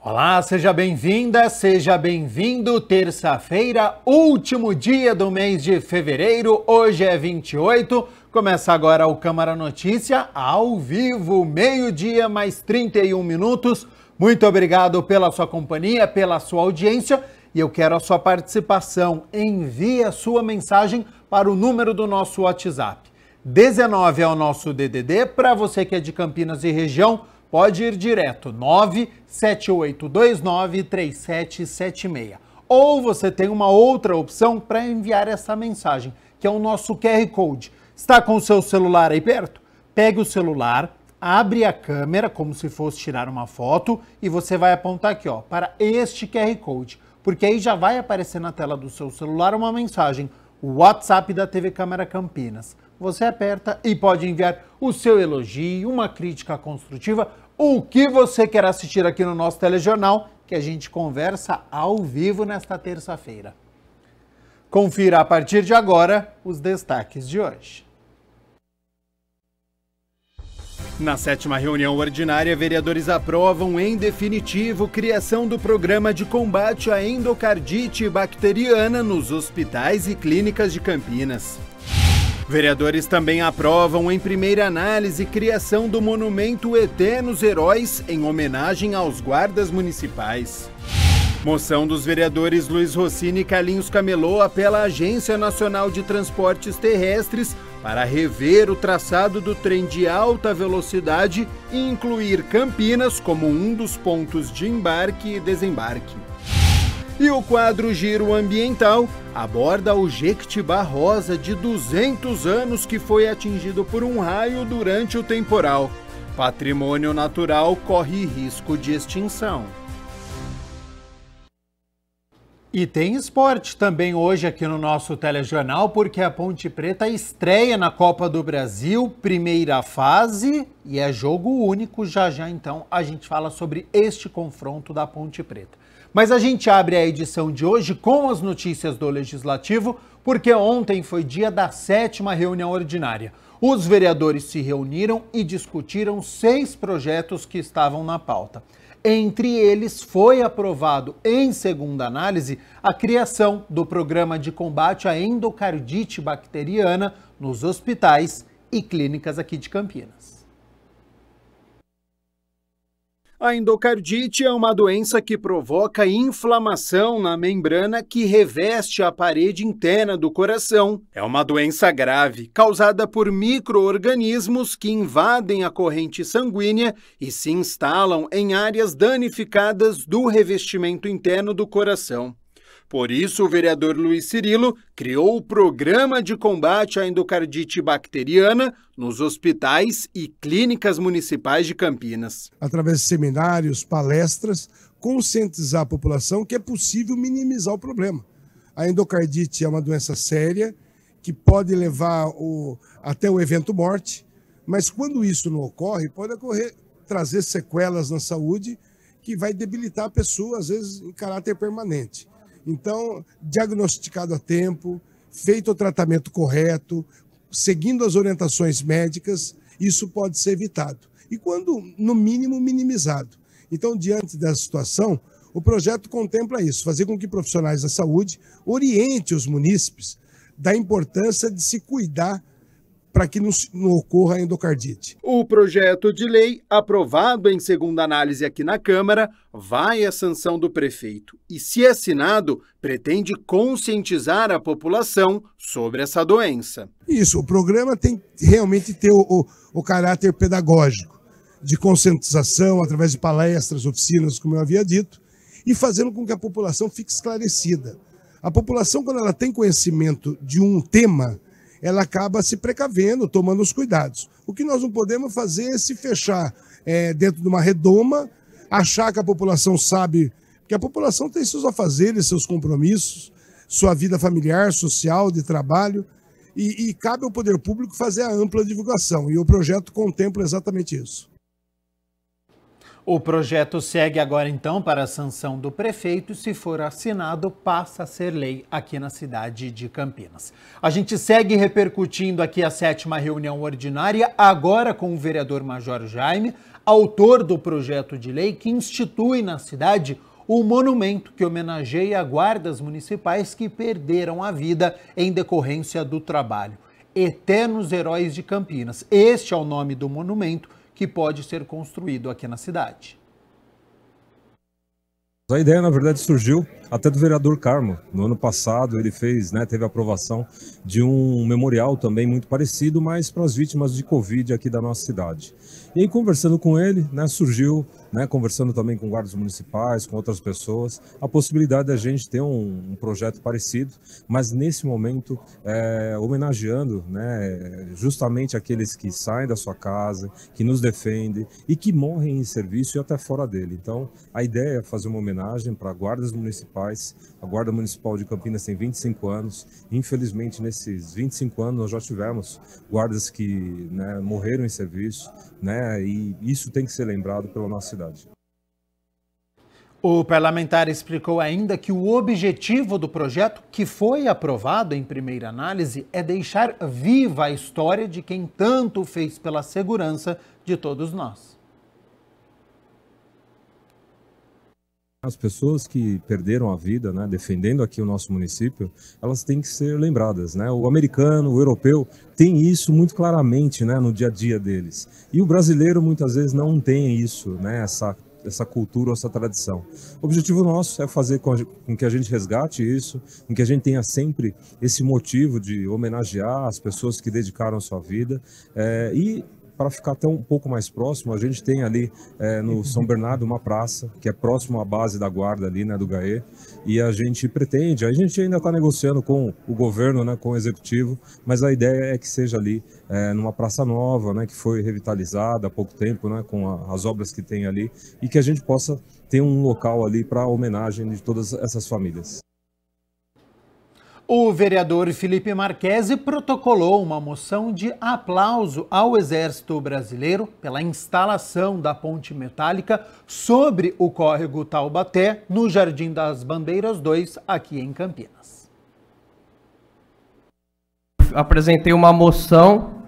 Olá, seja bem-vinda, seja bem-vindo. Terça-feira, último dia do mês de fevereiro, hoje é 28. Começa agora o Câmara Notícia, ao vivo, meio-dia mais 31 minutos. Muito obrigado pela sua companhia, pela sua audiência e eu quero a sua participação. Envie a sua mensagem para o número do nosso WhatsApp. 19 é o nosso DDD, para você que é de Campinas e região, pode ir direto, 978293776. Ou você tem uma outra opção para enviar essa mensagem, que é o nosso QR Code. Está com o seu celular aí perto? Pegue o celular, abre a câmera como se fosse tirar uma foto e você vai apontar aqui, ó, para este QR Code, porque aí já vai aparecer na tela do seu celular uma mensagem, o WhatsApp da TV Câmara Campinas. Você aperta e pode enviar o seu elogio, uma crítica construtiva, o que você quer assistir aqui no nosso telejornal, que a gente conversa ao vivo nesta terça-feira. Confira a partir de agora os destaques de hoje. Na 7ª reunião ordinária, vereadores aprovam em definitivo criação do programa de combate à endocardite bacteriana nos hospitais e clínicas de Campinas. Vereadores também aprovam em primeira análise criação do monumento Eternos Heróis em homenagem aos guardas municipais. Moção dos vereadores Luiz Rossini e Carlinhos Camelô apela à Agência Nacional de Transportes Terrestres para rever o traçado do trem de alta velocidade e incluir Campinas como um dos pontos de embarque e desembarque. E o quadro Giro Ambiental aborda o Jequitibá Rosa de 200 anos que foi atingido por um raio durante o temporal. Patrimônio natural corre risco de extinção. E tem esporte também hoje aqui no nosso telejornal, porque a Ponte Preta estreia na Copa do Brasil, primeira fase, e é jogo único. Já então a gente fala sobre este confronto da Ponte Preta. Mas a gente abre a edição de hoje com as notícias do Legislativo, porque ontem foi dia da 7ª reunião ordinária. Os vereadores se reuniram e discutiram 6 projetos que estavam na pauta. Entre eles, foi aprovado em segunda análise a criação do programa de combate à endocardite bacteriana nos hospitais e clínicas aqui de Campinas. A endocardite é uma doença que provoca inflamação na membrana que reveste a parede interna do coração. É uma doença grave, causada por micro-organismos que invadem a corrente sanguínea e se instalam em áreas danificadas do revestimento interno do coração. Por isso, o vereador Luiz Cirilo criou o Programa de Combate à Endocardite Bacteriana nos hospitais e clínicas municipais de Campinas. Através de seminários, palestras, conscientizar a população que é possível minimizar o problema. A endocardite é uma doença séria que pode levar até o evento morte, mas quando isso não ocorre, pode trazer sequelas na saúde que vai debilitar a pessoa, às vezes em caráter permanente. Então, diagnosticado a tempo, feito o tratamento correto, seguindo as orientações médicas, isso pode ser evitado. E quando, no mínimo, minimizado. Então, diante dessa situação, o projeto contempla isso, fazer com que profissionais da saúde orientem os munícipes da importância de se cuidar para que não ocorra a endocardite. O projeto de lei, aprovado em segunda análise aqui na Câmara, vai à sanção do prefeito e, se assinado, pretende conscientizar a população sobre essa doença. Isso, o programa tem que realmente ter o caráter pedagógico, de conscientização através de palestras, oficinas, como eu havia dito, e fazendo com que a população fique esclarecida. A população, quando ela tem conhecimento de um tema, ela acaba se precavendo, tomando os cuidados. O que nós não podemos fazer é se fechar dentro de uma redoma, achar que a população sabe, que a população tem seus afazeres, seus compromissos, sua vida familiar, social, de trabalho, e cabe ao poder público fazer a ampla divulgação, e o projeto contempla exatamente isso. O projeto segue agora, então, para a sanção do prefeito e, se for assinado, passa a ser lei aqui na cidade de Campinas. A gente segue repercutindo aqui a 7ª reunião ordinária, agora com o vereador Major Jaime, autor do projeto de lei que institui na cidade o monumento que homenageia guardas municipais que perderam a vida em decorrência do trabalho. Eternos Heróis de Campinas. Este é o nome do monumento que pode ser construído aqui na cidade. A ideia, na verdade, surgiu até do vereador Carmo. No ano passado ele fez, teve a aprovação de um memorial também muito parecido, mas para as vítimas de Covid aqui da nossa cidade. E aí, conversando com ele, surgiu, conversando também com guardas municipais, com outras pessoas, a possibilidade da gente ter um projeto parecido, mas nesse momento homenageando justamente aqueles que saem da sua casa, que nos defendem e que morrem em serviço e até fora dele. Então, a ideia é fazer uma homenagem para guardas municipais. A Guarda Municipal de Campinas tem 25 anos. Infelizmente, nesses 25 anos, nós já tivemos guardas que morreram em serviço, e isso tem que ser lembrado pela nossa cidade. O parlamentar explicou ainda que o objetivo do projeto, que foi aprovado em primeira análise, é deixar viva a história de quem tanto fez pela segurança de todos nós. As pessoas que perderam a vida, defendendo aqui o nosso município, elas têm que ser lembradas, O americano, o europeu, tem isso muito claramente, no dia a dia deles. E o brasileiro muitas vezes não tem isso, essa cultura ou essa tradição. O objetivo nosso é fazer com que a gente resgate isso, com que a gente tenha sempre esse motivo de homenagear as pessoas que dedicaram a sua vida e para ficar até um pouco mais próximo, a gente tem ali no São Bernardo uma praça, que é próximo à base da guarda ali, do GAE, e a gente pretende, a gente ainda está negociando com o governo, com o executivo, mas a ideia é que seja ali numa praça nova, que foi revitalizada há pouco tempo, com as obras que tem ali, e que a gente possa ter um local ali para homenagem de todas essas famílias. O vereador Felipe Marquesi protocolou uma moção de aplauso ao Exército Brasileiro pela instalação da ponte metálica sobre o córrego Taubaté, no Jardim das Bandeiras 2, aqui em Campinas. Apresentei uma moção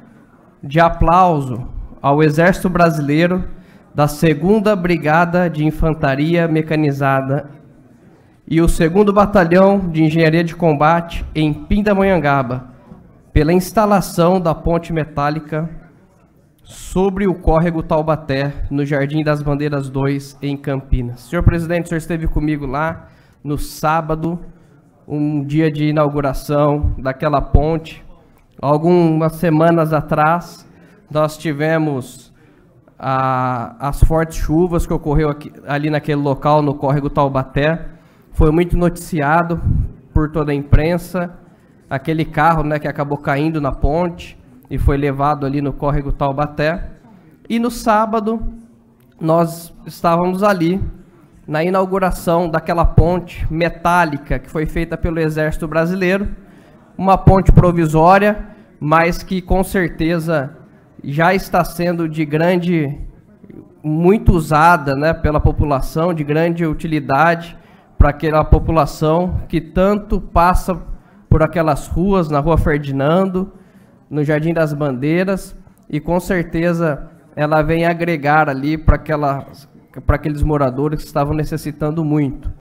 de aplauso ao Exército Brasileiro da 2ª Brigada de Infantaria Mecanizada e o 2º Batalhão de Engenharia de Combate em Pindamonhangaba, pela instalação da ponte metálica sobre o córrego Taubaté, no Jardim das Bandeiras 2, em Campinas. Senhor presidente, o senhor esteve comigo lá no sábado, um dia de inauguração daquela ponte. Algumas semanas atrás, nós tivemos as fortes chuvas que ocorreu ali naquele local, no córrego Taubaté. Foi muito noticiado por toda a imprensa, aquele carro que acabou caindo na ponte e foi levado ali no córrego Taubaté. E no sábado, nós estávamos ali na inauguração daquela ponte metálica que foi feita pelo Exército Brasileiro, uma ponte provisória, mas que com certeza já está sendo muito usada pela população, de grande utilidade, para aquela população que tanto passa por aquelas ruas, na Rua Ferdinando, no Jardim das Bandeiras, e com certeza ela vem agregar ali para aqueles moradores que estavam necessitando muito.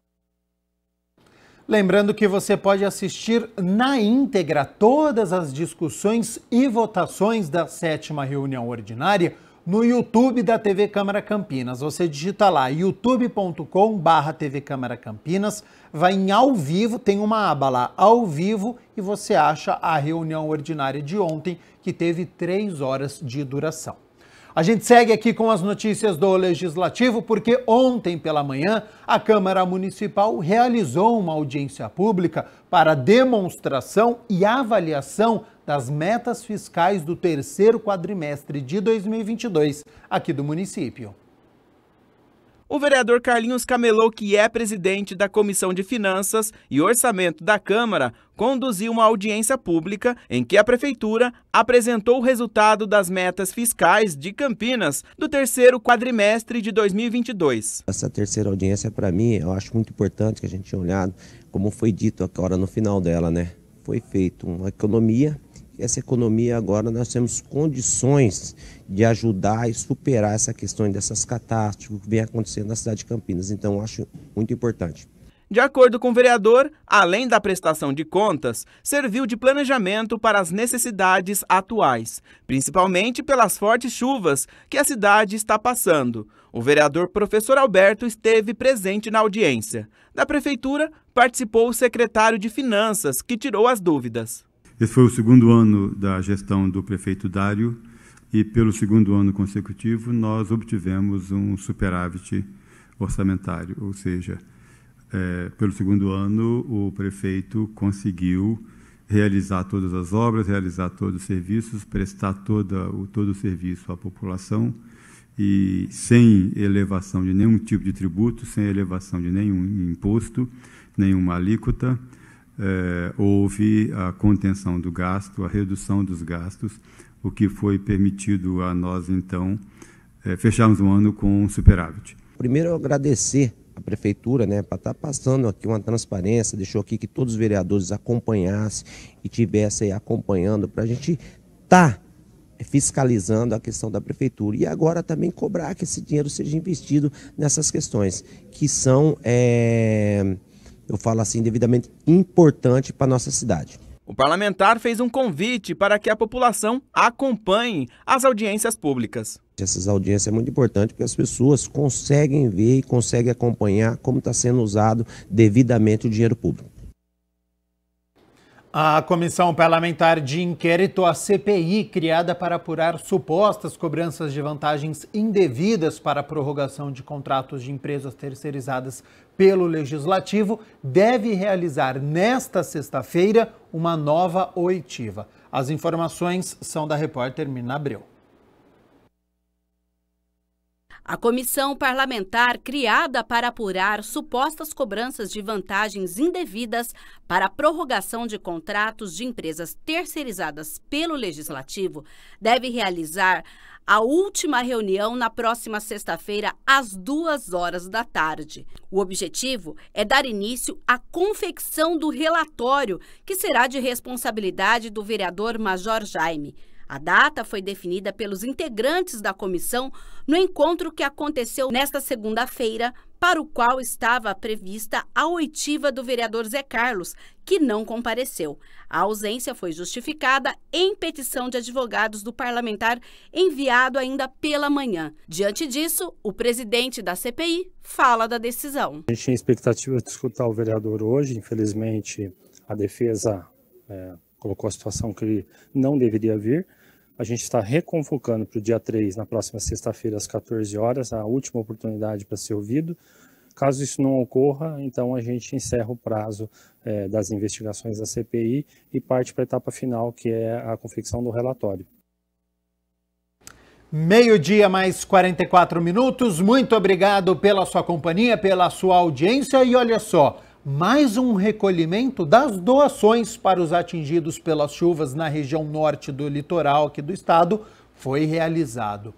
Lembrando que você pode assistir na íntegra todas as discussões e votações da 7ª reunião ordinária no YouTube da TV Câmara Campinas. Você digita lá youtube.com/TV Câmara Campinas, vai em ao vivo, tem uma aba lá, ao vivo, e você acha a reunião ordinária de ontem, que teve 3 horas de duração. A gente segue aqui com as notícias do Legislativo, porque ontem pela manhã a Câmara Municipal realizou uma audiência pública para demonstração e avaliação das metas fiscais do 3º quadrimestre de 2022 aqui do município. O vereador Carlinhos Camelô, que é presidente da Comissão de Finanças e Orçamento da Câmara, conduziu uma audiência pública em que a Prefeitura apresentou o resultado das metas fiscais de Campinas do 3º quadrimestre de 2022. Essa terceira audiência, para mim, eu acho muito importante que a gente tenha olhado, como foi dito agora no final dela, Foi feita uma economia essa economia agora nós temos condições de ajudar e superar essa questão dessas catástrofes que vem acontecendo na cidade de Campinas. Então, eu acho muito importante. De acordo com o vereador, além da prestação de contas, serviu de planejamento para as necessidades atuais, principalmente pelas fortes chuvas que a cidade está passando. O vereador professor Alberto esteve presente na audiência. Da prefeitura, participou o secretário de Finanças, que tirou as dúvidas. Esse foi o segundo ano da gestão do prefeito Dário e, pelo segundo ano consecutivo, nós obtivemos um superávit orçamentário, ou seja, pelo segundo ano, o prefeito conseguiu realizar todas as obras, realizar todos os serviços, prestar todo o serviço à população e sem elevação de nenhum tipo de tributo, sem elevação de nenhum imposto, nenhuma alíquota. Houve a contenção do gasto, a redução dos gastos, o que foi permitido a nós, então, fecharmos um ano com um superávit. Primeiro, eu agradecer a prefeitura, né, para estar passando aqui uma transparência, deixou aqui que todos os vereadores acompanhassem e estivessem acompanhando para a gente estar fiscalizando a questão da prefeitura e agora também cobrar que esse dinheiro seja investido nessas questões que são, eu falo assim, devidamente importantes para a nossa cidade. O parlamentar fez um convite para que a população acompanhe as audiências públicas. Essas audiências é muito importante porque as pessoas conseguem ver e conseguem acompanhar como está sendo usado devidamente o dinheiro público. A Comissão Parlamentar de Inquérito, a CPI, criada para apurar supostas cobranças de vantagens indevidas para a prorrogação de contratos de empresas terceirizadas pelo Legislativo, deve realizar nesta sexta-feira uma nova oitiva. As informações são da repórter Mirna Abreu. A comissão parlamentar criada para apurar supostas cobranças de vantagens indevidas para a prorrogação de contratos de empresas terceirizadas pelo Legislativo deve realizar a última reunião na próxima sexta-feira, às 14h. O objetivo é dar início à confecção do relatório, que será de responsabilidade do vereador Major Jaime. A data foi definida pelos integrantes da comissão no encontro que aconteceu nesta segunda-feira, para o qual estava prevista a oitiva do vereador Zé Carlos, que não compareceu. A ausência foi justificada em petição de advogados do parlamentar enviado ainda pela manhã. Diante disso, o presidente da CPI fala da decisão. A gente tinha expectativa de escutar o vereador hoje, infelizmente a defesa colocou a situação que ele não deveria vir. A gente está reconvocando para o dia 3, na próxima sexta-feira, às 14h, a última oportunidade para ser ouvido. Caso isso não ocorra, então a gente encerra o prazo das investigações da CPI e parte para a etapa final, que é a confecção do relatório. 12:44. Muito obrigado pela sua companhia, pela sua audiência e olha só, mais um recolhimento das doações para os atingidos pelas chuvas na região norte do litoral aqui do estado foi realizado.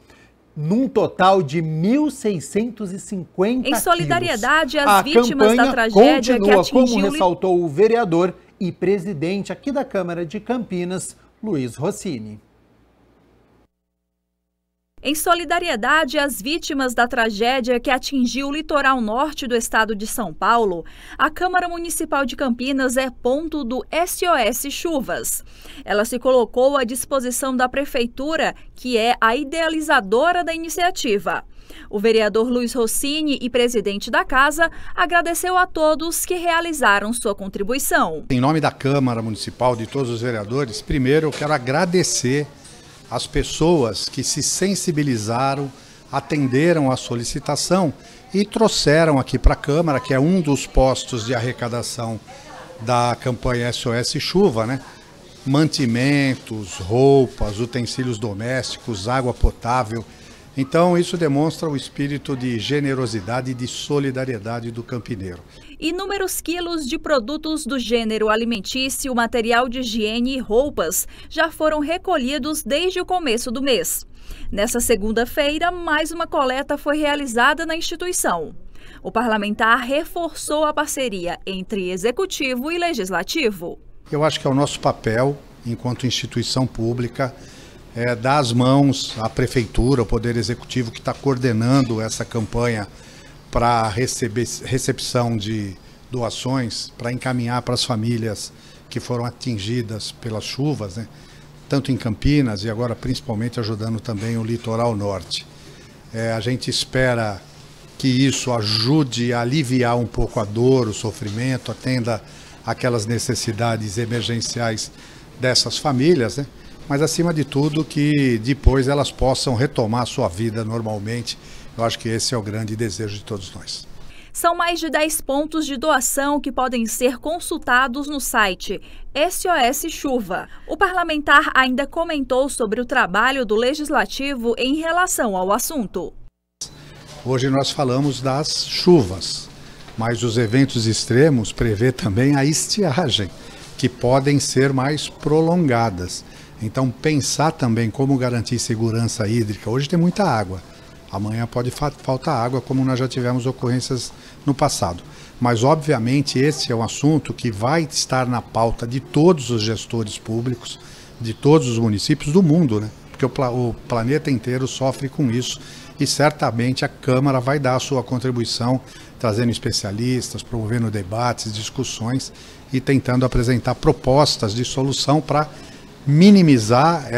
Num total de 1.650 Em solidariedade às a vítimas da tragédia que atingiu... como ressaltou o vereador e presidente aqui da Câmara de Campinas, Luiz Rossini. Em solidariedade às vítimas da tragédia que atingiu o litoral norte do estado de São Paulo, a Câmara Municipal de Campinas é ponto do SOS Chuvas. Ela se colocou à disposição da Prefeitura, que é a idealizadora da iniciativa. O vereador Luiz Rossini e presidente da casa agradeceu a todos que realizaram sua contribuição. Em nome da Câmara Municipal, de todos os vereadores, primeiro eu quero agradecer as pessoas que se sensibilizaram, atenderam a solicitação e trouxeram aqui para a Câmara, que é um dos postos de arrecadação da campanha SOS Chuva, né? Mantimentos, roupas, utensílios domésticos, água potável. Então isso demonstra o espírito de generosidade e de solidariedade do campineiro. Inúmeros quilos de produtos do gênero alimentício, material de higiene e roupas já foram recolhidos desde o começo do mês. Nessa segunda-feira, mais uma coleta foi realizada na instituição. O parlamentar reforçou a parceria entre executivo e legislativo. Eu acho que é o nosso papel enquanto instituição pública, dá as mãos à Prefeitura, ao Poder Executivo, que está coordenando essa campanha para recepção de doações, para encaminhar para as famílias que foram atingidas pelas chuvas, né? Tanto em Campinas e agora principalmente ajudando também o litoral norte. A gente espera que isso ajude a aliviar um pouco a dor, o sofrimento, atenda aquelas necessidades emergenciais dessas famílias, né? Mas acima de tudo que depois elas possam retomar a sua vida normalmente. Eu acho que esse é o grande desejo de todos nós. São mais de 10 pontos de doação que podem ser consultados no site SOS Chuva. O parlamentar ainda comentou sobre o trabalho do Legislativo em relação ao assunto. Hoje nós falamos das chuvas, mas os eventos extremos prevê também a estiagem, que podem ser mais prolongadas. Então pensar também como garantir segurança hídrica. Hoje tem muita água, amanhã pode faltar água, como nós já tivemos ocorrências no passado. Mas obviamente esse é um assunto que vai estar na pauta de todos os gestores públicos, de todos os municípios do mundo, né? Porque o planeta inteiro sofre com isso e certamente a Câmara vai dar a sua contribuição, trazendo especialistas, promovendo debates, discussões e tentando apresentar propostas de solução para minimizar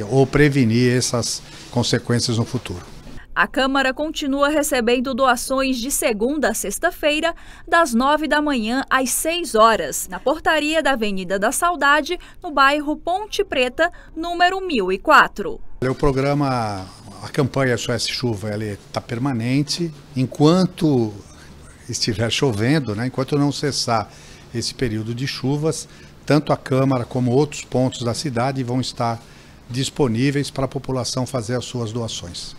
ou prevenir essas consequências no futuro. A Câmara continua recebendo doações de segunda a sexta-feira, das 9 da manhã às 6 horas, na portaria da Avenida da Saudade, no bairro Ponte Preta, número 1004. O programa, a campanha SOS Chuva, ela está permanente enquanto estiver chovendo, né? Enquanto não cessar esse período de chuvas, tanto a Câmara como outros pontos da cidade vão estar disponíveis para a população fazer as suas doações.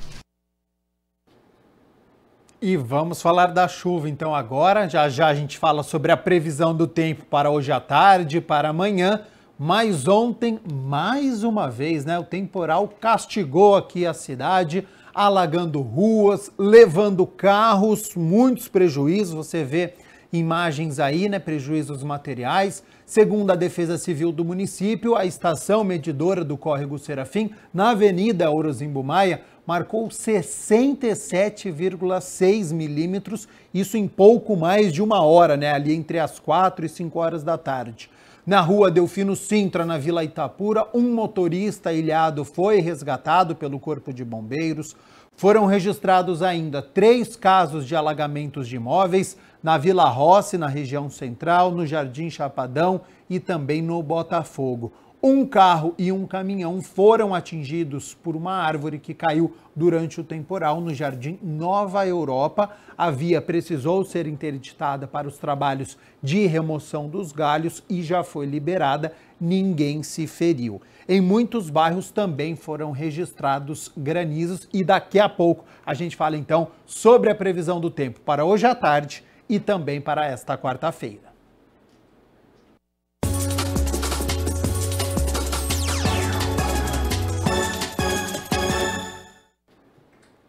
E vamos falar da chuva então agora. Já já a gente fala sobre a previsão do tempo para hoje à tarde, para amanhã. Mas ontem, mais uma vez, né, o temporal castigou aqui a cidade, alagando ruas, levando carros, muitos prejuízos. Você vê imagens aí, né, prejuízos materiais. Segundo a Defesa Civil do município, a estação medidora do córrego Serafim, na Avenida Orozimbo Maia, marcou 67,6 milímetros, isso em pouco mais de uma hora, né, ali entre as 4 e 5 horas da tarde. Na rua Delfino Sintra, na Vila Itapura, um motorista ilhado foi resgatado pelo Corpo de Bombeiros. Foram registrados ainda 3 casos de alagamentos de imóveis na Vila Rossi, na região central, no Jardim Chapadão e também no Botafogo. Um carro e um caminhão foram atingidos por uma árvore que caiu durante o temporal no Jardim Nova Europa. A via precisou ser interditada para os trabalhos de remoção dos galhos e já foi liberada, ninguém se feriu. Em muitos bairros também foram registrados granizos e daqui a pouco a gente fala então sobre a previsão do tempo para hoje à tarde e também para esta quarta-feira.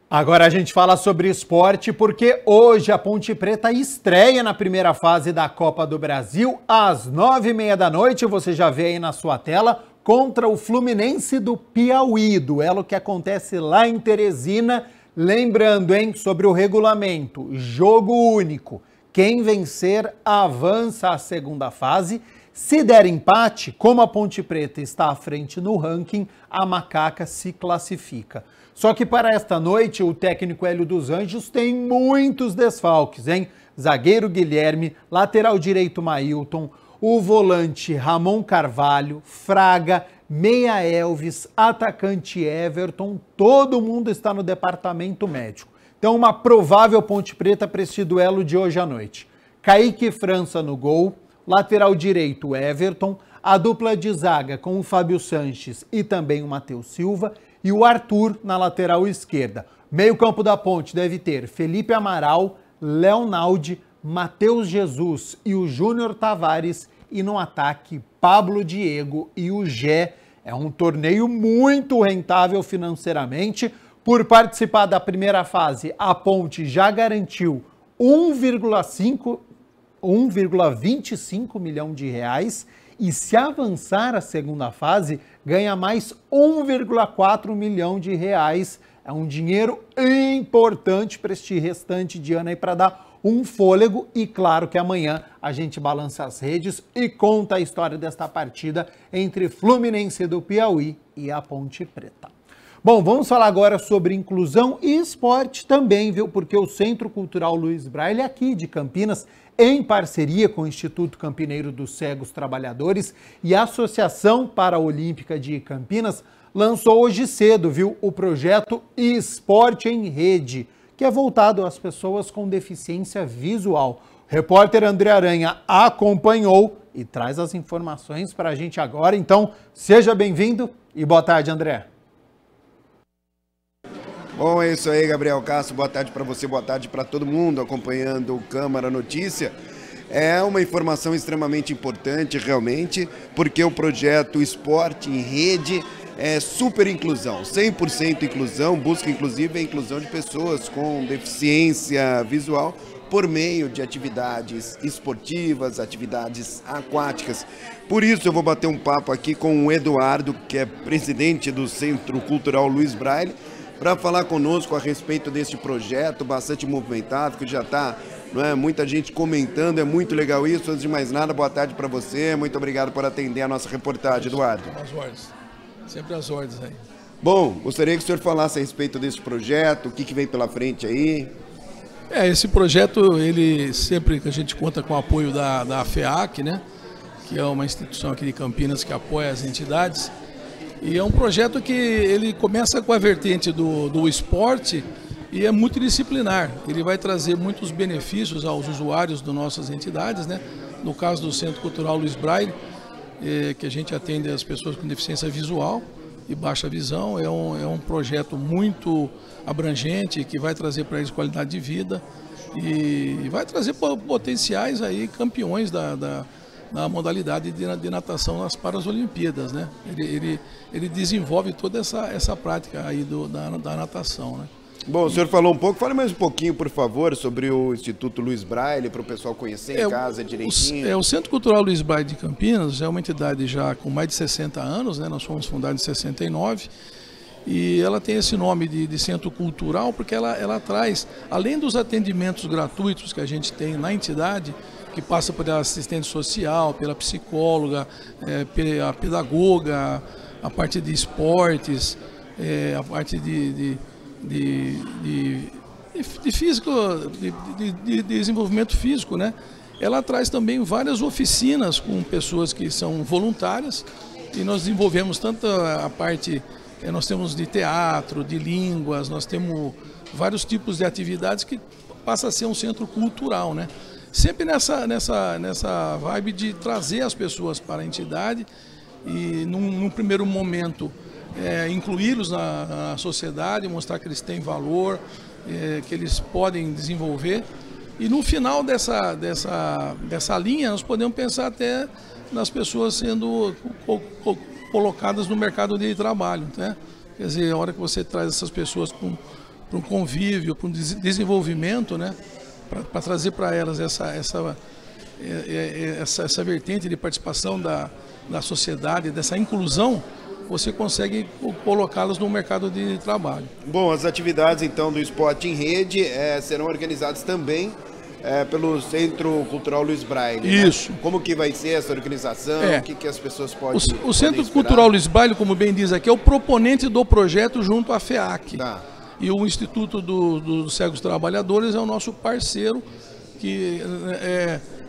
Agora a gente fala sobre esporte porque hoje a Ponte Preta estreia na primeira fase da Copa do Brasil às 9h30 da noite. Você já vê aí na sua tela contra o Fluminense do Piauí, duelo que acontece lá em Teresina. Lembrando, hein, sobre o regulamento, jogo único. Quem vencer avança à segunda fase. Se der empate, como a Ponte Preta está à frente no ranking, a Macaca se classifica. Só que para esta noite, o técnico Hélio dos Anjos tem muitos desfalques, hein? Zagueiro Guilherme, lateral direito Mailton, o volante Ramon Carvalho, Fraga, meia Elvis, atacante Everton, todo mundo está no departamento médico. Então, uma provável Ponte Preta para esse duelo de hoje à noite. Kaique França no gol, lateral direito Everton, a dupla de zaga com o Fábio Sanches e também o Matheus Silva e o Arthur na lateral esquerda. Meio campo da Ponte deve ter Felipe Amaral, Leonaldi, Matheus Jesus e o Júnior Tavares e no ataque Pablo Diego e o Gé. É um torneio muito rentável financeiramente. Por participar da primeira fase, a Ponte já garantiu 1,25 milhão de reais e se avançar a segunda fase, ganha mais 1,4 milhão de reais. É um dinheiro importante para este restante de ano aí, para dar um fôlego. E claro que amanhã a gente balança as redes e conta a história desta partida entre Fluminense do Piauí e a Ponte Preta. Bom, vamos falar agora sobre inclusão e esporte também, viu? Porque o Centro Cultural Luiz Braille, aqui de Campinas, em parceria com o Instituto Campineiro dos Cegos Trabalhadores e a Associação Paraolímpica de Campinas, lançou hoje cedo, viu, o projeto Esporte em Rede, que é voltado às pessoas com deficiência visual. O repórter André Aranha acompanhou e traz as informações para a gente agora. Então, seja bem-vindo e boa tarde, André. Bom, é isso aí, Gabriel Castro. Boa tarde para você, boa tarde para todo mundo acompanhando o Câmara Notícia. É uma informação extremamente importante, realmente, porque o projeto Esporte em Rede é super inclusão, 100% inclusão, busca inclusive a inclusão de pessoas com deficiência visual por meio de atividades esportivas, atividades aquáticas. Por isso eu vou bater um papo aqui com o Eduardo, que é presidente do Centro Cultural Luiz Braille, para falar conosco a respeito desse projeto bastante movimentado, que já está, muita gente comentando, é muito legal isso. Antes de mais nada, boa tarde para você, muito obrigado por atender a nossa reportagem, Eduardo. As ordens, sempre as ordens aí. Bom, gostaria que o senhor falasse a respeito desse projeto, o que vem pela frente aí. Esse projeto, ele sempre que a gente conta com o apoio da FEAC, né, que é uma instituição aqui de Campinas que apoia as entidades. E é um projeto que ele começa com a vertente do esporte e é multidisciplinar. Ele vai trazer muitos benefícios aos usuários das nossas entidades, né? No caso do Centro Cultural Luiz Braille, que a gente atende as pessoas com deficiência visual e baixa visão. É um projeto muito abrangente que vai trazer para eles qualidade de vida e vai trazer potenciais aí campeões na modalidade de natação nas Paralimpíadas, né? Ele desenvolve toda essa prática aí da natação, né? Bom, o senhor falou um pouco, fale mais um pouquinho, por favor, sobre o Instituto Luiz Braille, para o pessoal conhecer em casa direitinho. O Centro Cultural Luiz Braille de Campinas é uma entidade já com mais de 60 anos, né? Nós fomos fundados em 69, e ela tem esse nome de Centro Cultural porque ela traz, além dos atendimentos gratuitos que a gente tem na entidade, que passa pela assistente social, pela psicóloga, pela pedagoga, a parte de esportes, a parte de físico, de desenvolvimento físico, né? Ela traz também várias oficinas com pessoas que são voluntárias e nós desenvolvemos tanto a parte, nós temos de teatro, de línguas, nós temos vários tipos de atividades que passa a ser um centro cultural, né? Sempre nessa vibe de trazer as pessoas para a entidade e, num primeiro momento, incluí-los na sociedade, mostrar que eles têm valor, que eles podem desenvolver. E no final dessa linha, nós podemos pensar até nas pessoas sendo colocadas no mercado de trabalho, né? Quer dizer, a hora que você traz essas pessoas para um convívio, para um desenvolvimento, né? Para trazer para elas essa vertente de participação da sociedade, dessa inclusão, você consegue colocá-los no mercado de trabalho. Bom, as atividades então do Esporte em Rede serão organizadas também pelo Centro Cultural Luiz Braille. Isso. Né? Como que vai ser essa organização? O que as pessoas podem O Centro Cultural Luiz Braille, como bem diz aqui, é o proponente do projeto junto à FEAC. Tá. E o Instituto dos Cegos Trabalhadores é o nosso parceiro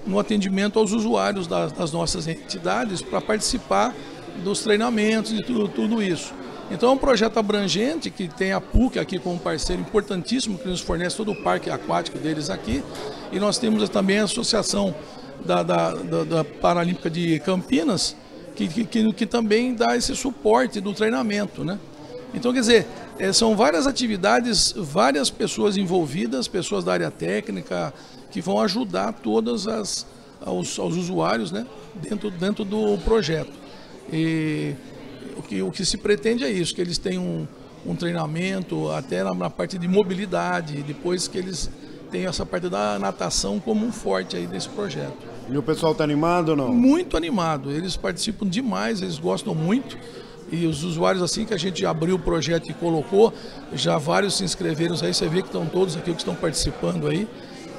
no atendimento aos usuários das nossas entidades para participar dos treinamentos e tudo isso. Então é um projeto abrangente que tem a PUC aqui como parceiro importantíssimo, que nos fornece todo o parque aquático deles aqui. E nós temos também a Associação da Paralímpica de Campinas, que também dá esse suporte do treinamento, né? Então, quer dizer, são várias atividades, várias pessoas envolvidas, pessoas da área técnica, que vão ajudar todas aos usuários, né, dentro do projeto. E o que se pretende é isso, que eles tenham um treinamento até na parte de mobilidade, depois que eles tem essa parte da natação como um forte aí desse projeto. E o pessoal está animado ou não? Muito animado, eles participam demais, eles gostam muito. E os usuários, assim que a gente abriu o projeto e colocou, já vários se inscreveram aí, você vê que estão todos aqui que estão participando aí.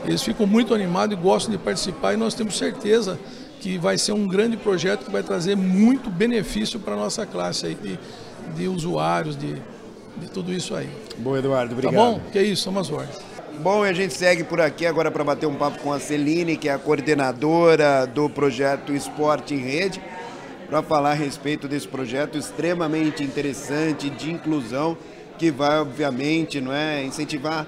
Eles ficam muito animados e gostam de participar, e nós temos certeza que vai ser um grande projeto que vai trazer muito benefício para a nossa classe aí de usuários, de tudo isso aí. Bom, Eduardo, obrigado. Tá bom? Que é isso, somos ordens. Bom, e a gente segue por aqui agora para bater um papo com a Celine, que é a coordenadora do projeto Esporte em Rede, para falar a respeito desse projeto extremamente interessante de inclusão, que vai, obviamente, não é, incentivar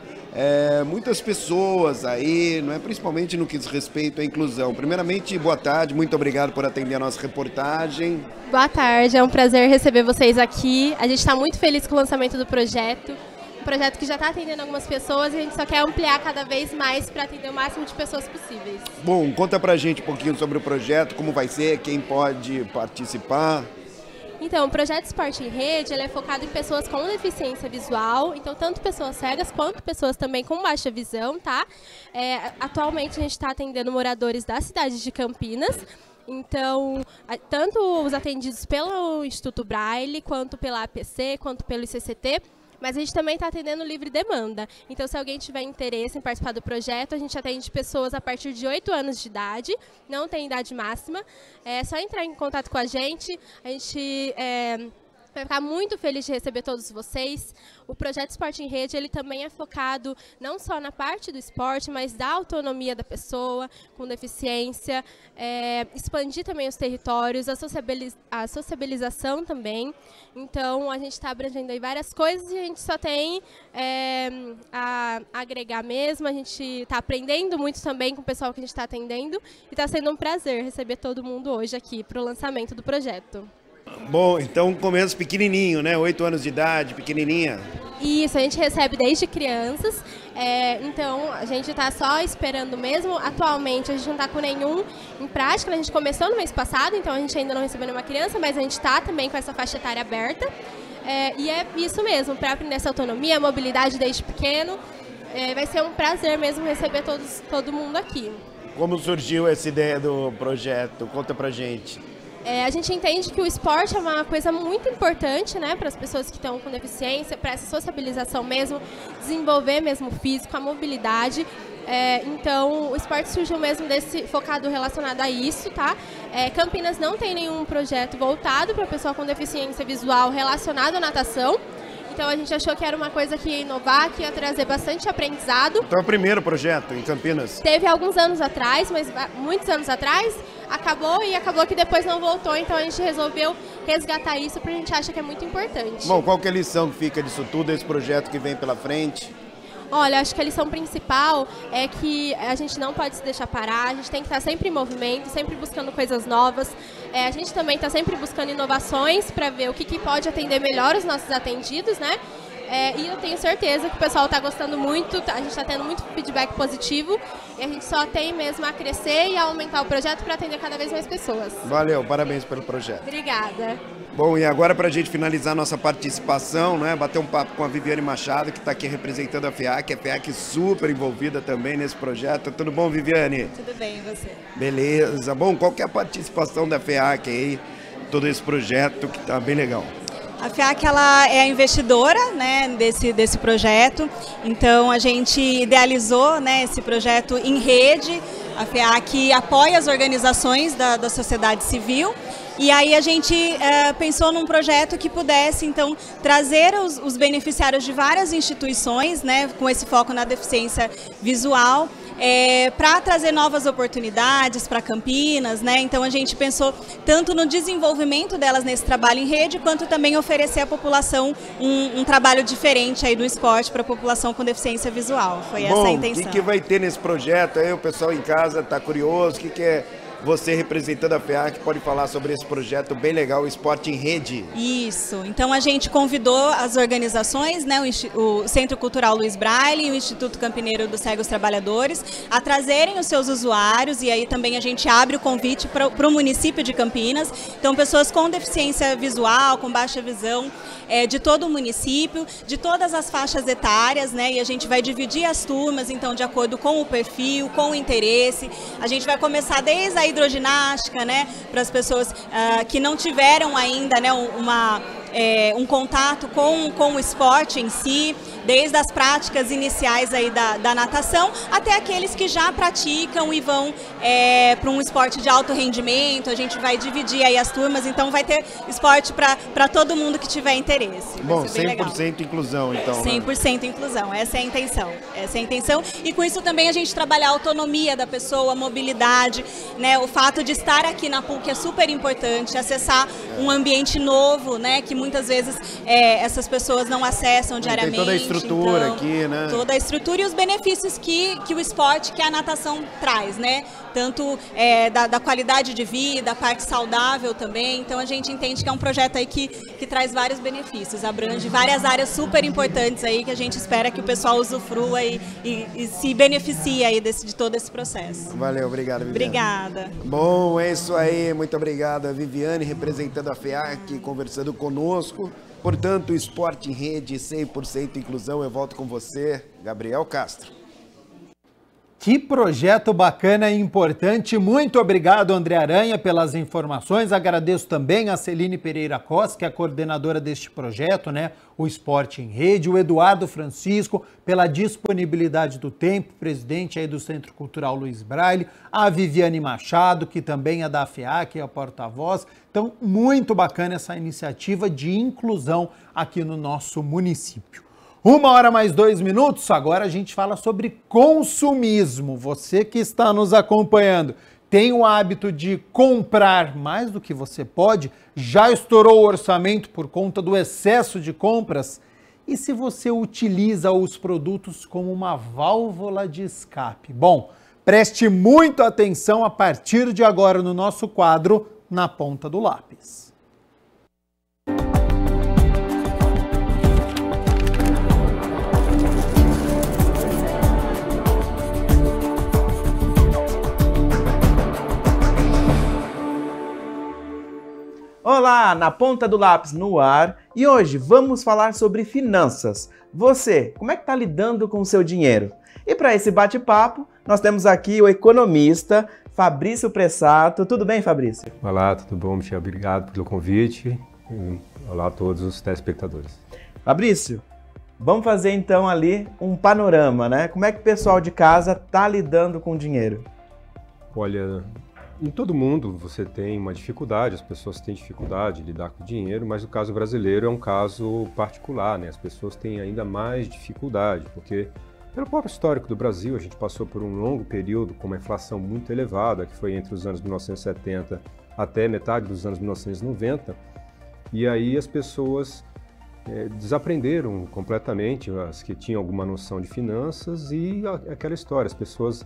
muitas pessoas aí, não é, principalmente no que diz respeito à inclusão. Primeiramente, boa tarde, muito obrigado por atender a nossa reportagem. Boa tarde, é um prazer receber vocês aqui. A gente está muito feliz com o lançamento do projeto. Um projeto que já está atendendo algumas pessoas e a gente só quer ampliar cada vez mais para atender o máximo de pessoas possíveis. Bom, conta pra gente um pouquinho sobre o projeto, como vai ser, quem pode participar. Então, o projeto Esporte em Rede ele é focado em pessoas com deficiência visual, então tanto pessoas cegas quanto pessoas também com baixa visão, tá? Atualmente a gente está atendendo moradores da cidade de Campinas. Então, tanto os atendidos pelo Instituto Braille, quanto pela APC, quanto pelo ICCT, mas a gente também está atendendo livre demanda. Então, se alguém tiver interesse em participar do projeto, a gente atende pessoas a partir de 8 anos de idade, não tem idade máxima. É só entrar em contato com a gente vai ficar muito feliz de receber todos vocês. O projeto Esporte em Rede, ele também é focado não só na parte do esporte, mas da autonomia da pessoa com deficiência, expandir também os territórios, a sociabilização também. Então, a gente está abrangendo aí várias coisas e a gente só tem a agregar mesmo. A gente está aprendendo muito também com o pessoal que a gente está atendendo e está sendo um prazer receber todo mundo hoje aqui para o lançamento do projeto. Bom, então começo pequenininho, né? 8 anos de idade, pequenininha. Isso, a gente recebe desde crianças, então a gente está só esperando mesmo. Atualmente a gente não está com nenhum em prática, a gente começou no mês passado, então a gente ainda não recebeu nenhuma criança, mas a gente está também com essa faixa etária aberta. E é isso mesmo, para aprender essa autonomia, mobilidade desde pequeno. Vai ser um prazer mesmo receber todo mundo aqui. Como surgiu essa ideia do projeto? Conta pra gente. A gente entende que o esporte é uma coisa muito importante, né, para as pessoas que estão com deficiência, para essa sociabilização mesmo, desenvolver mesmo o físico, a mobilidade. Então, o esporte surgiu mesmo focado relacionado a isso, tá? Campinas não tem nenhum projeto voltado para a pessoa com deficiência visual relacionado à natação. Então a gente achou que era uma coisa que ia inovar, que ia trazer bastante aprendizado. Então é o primeiro projeto em Campinas? Teve alguns anos atrás, mas muitos anos atrás, acabou que depois não voltou, então a gente resolveu resgatar isso porque a gente acha que é muito importante. Bom, qual que é a lição que fica disso tudo, esse projeto que vem pela frente? Olha, acho que a lição principal é que a gente não pode se deixar parar, a gente tem que estar sempre em movimento, sempre buscando coisas novas. A gente também está sempre buscando inovações para ver o que pode atender melhor os nossos atendidos, né? E eu tenho certeza que o pessoal está gostando muito, a gente está tendo muito feedback positivo e a gente só tem mesmo a crescer e a aumentar o projeto para atender cada vez mais pessoas. Valeu, parabéns pelo projeto. Obrigada. Bom, e agora para a gente finalizar nossa participação, né, bater um papo com a Viviane Machado, que está aqui representando a FEAC, super envolvida também nesse projeto. Tudo bom, Viviane? Tudo bem, e você? Beleza. Bom, qual que é a participação da FEAC aí, todo esse projeto que está bem legal? A FEAC ela é a investidora, né, desse projeto, então a gente idealizou, né, esse projeto em rede. A FEAC apoia as organizações da sociedade civil e aí a gente pensou num projeto que pudesse então trazer os beneficiários de várias instituições, né, com esse foco na deficiência visual, para trazer novas oportunidades para Campinas, né? Então a gente pensou tanto no desenvolvimento delas nesse trabalho em rede, quanto também oferecer à população um trabalho diferente aí do esporte para a população com deficiência visual. Foi essa a intenção. O que vai ter nesse projeto? Aí o pessoal em casa está curioso, o que você representando a FEAC pode falar sobre esse projeto bem legal, o Esporte em Rede. Isso, então a gente convidou as organizações, né, o Centro Cultural Luiz Braille e o Instituto Campineiro dos Cegos Trabalhadores, a trazerem os seus usuários, e aí também a gente abre o convite para o município de Campinas. Então pessoas com deficiência visual, com baixa visão, de todo o município, de todas as faixas etárias, né, e a gente vai dividir as turmas, então, de acordo com o perfil, com o interesse. A gente vai começar desde a hidroginástica, né, para as pessoas que não tiveram ainda, né, um contato com o esporte em si, desde as práticas iniciais aí da natação, até aqueles que já praticam e vão para um esporte de alto rendimento. A gente vai dividir aí as turmas, então vai ter esporte para todo mundo que tiver interesse. Bom, 100% inclusão, então. 100% inclusão, essa é a intenção. Essa é a intenção. E com isso também a gente trabalhar a autonomia da pessoa, a mobilidade, né? O fato de estar aqui na PUC é super importante, acessar um ambiente novo, né? Que muitas vezes essas pessoas não acessam diariamente. Tem toda a estrutura então, aqui, né? Toda a estrutura e os benefícios que o esporte, que a natação traz, né? Tanto da qualidade de vida, a parte saudável também. Então a gente entende que é um projeto aí que traz vários benefícios, abrange várias áreas super importantes aí que a gente espera que o pessoal usufrua e se beneficie aí de todo esse processo. Valeu, obrigado, Viviane. Obrigada. Bom, é isso aí, muito obrigado a Viviane, representando a FEAC, conversando conosco. Portanto, Esporte em Rede, 100% inclusão. Eu volto com você, Gabriel Castro. Que projeto bacana e importante. Muito obrigado, André Aranha, pelas informações. Agradeço também a Celine Pereira Costa, que é a coordenadora deste projeto, né? O Esporte em Rede, o Eduardo Francisco, pela disponibilidade do tempo, presidente aí do Centro Cultural Luiz Braille, a Viviane Machado, que também é da FEAC, é a porta-voz. Então, muito bacana essa iniciativa de inclusão aqui no nosso município. 1h mais 2 minutos, agora a gente fala sobre consumismo. Você que está nos acompanhando, tem o hábito de comprar mais do que você pode? Já estourou o orçamento por conta do excesso de compras? E se você utiliza os produtos como uma válvula de escape? Bom, preste muita atenção a partir de agora no nosso quadro Na Ponta do Lápis. Olá, Na Ponta do Lápis no ar, e hoje vamos falar sobre finanças. Você, como é que está lidando com o seu dinheiro? E para esse bate-papo, nós temos aqui o economista Fabrício Pressato. Tudo bem, Fabrício? Olá, tudo bom, Michel? Obrigado pelo convite. Olá a todos os telespectadores. Fabrício, vamos fazer então ali um panorama, né? Como é que o pessoal de casa está lidando com o dinheiro? Olha, em todo mundo você tem uma dificuldade, as pessoas têm dificuldade de lidar com o dinheiro, mas o caso brasileiro é um caso particular, né? As pessoas têm ainda mais dificuldade, porque pelo próprio histórico do Brasil, a gente passou por um longo período com uma inflação muito elevada, que foi entre os anos 1970 até metade dos anos 1990, e aí as pessoas desaprenderam completamente, as que tinham alguma noção de finanças, e aquela história, as pessoas,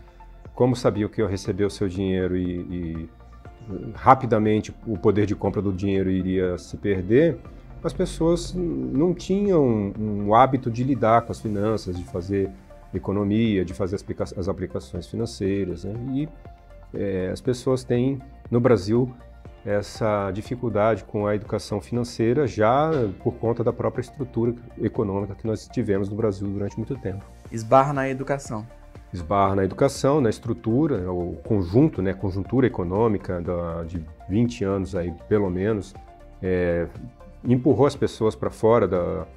como sabiam que eu receber o seu dinheiro e rapidamente o poder de compra do dinheiro iria se perder, as pessoas não tinham um hábito de lidar com as finanças, de fazer economia, de fazer as aplicações financeiras, né? E as pessoas têm, no Brasil, essa dificuldade com a educação financeira já por conta da própria estrutura econômica que nós tivemos no Brasil durante muito tempo. Esbarra na educação. Esbarra na educação, na estrutura, o conjunto, né, conjuntura econômica de 20 anos aí, pelo menos, empurrou as pessoas para fora